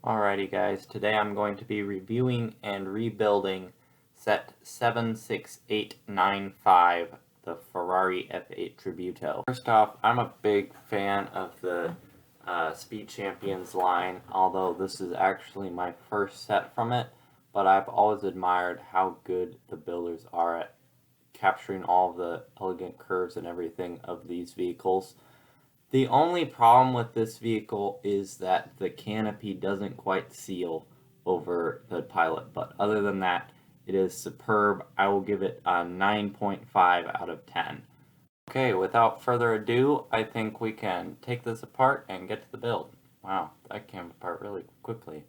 Alrighty guys, today I'm going to be reviewing and rebuilding set 76895, the Ferrari F8 Tributo. First off, I'm a big fan of the Speed Champions line, although this is actually my first set from it, but I've always admired how good the builders are at capturing all of the elegant curves and everything of these vehicles. The only problem with this vehicle is that the canopy doesn't quite seal over the pilot, but other than that, it is superb. I will give it a 9.5 out of 10. Okay, without further ado, I think we can take this apart and get to the build. Wow, that came apart really quickly.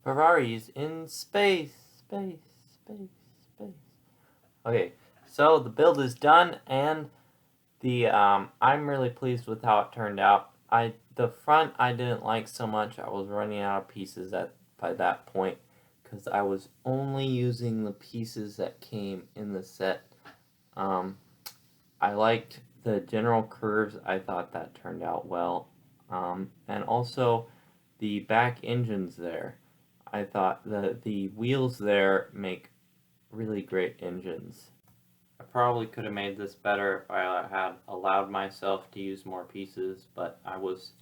Ferraris in space. Okay, so the build is done, and the I'm really pleased with how it turned out. The front I didn't like so much. I was running out of pieces by that point because I was only using the pieces that came in the set. I liked the general curves. I thought that turned out well, and also the back engines there. I thought the wheels there make really great engines. I probably could have made this better if I had allowed myself to use more pieces, but I was,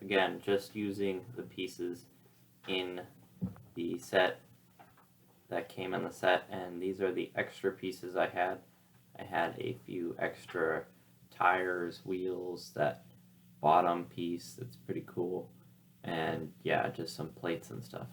again, just using the pieces in the set that came in the set, and these are the extra pieces I had. I had a few extra tires, wheels, that bottom piece that's pretty cool, and yeah, just some plates and stuff.